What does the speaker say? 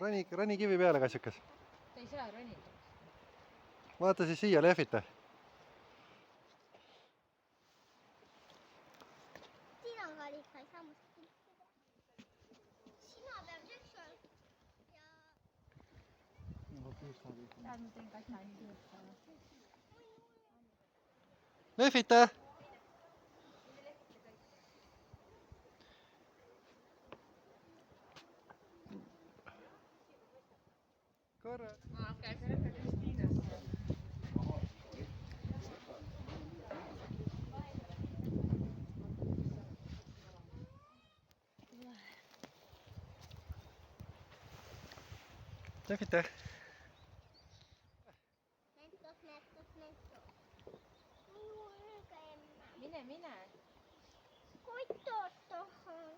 Roni kivi peale, kassikas. Ta ei saa ronida. Vaata siis siia, lehvita. Siin on kalika, ei saa musta piltida. Sina peab seksuaal ja... Tahad ma teen katsa nii töötama? Lehvita! Korra. Lehvita! Nettos. Minu ülge emme. Mine. Koitot tohon.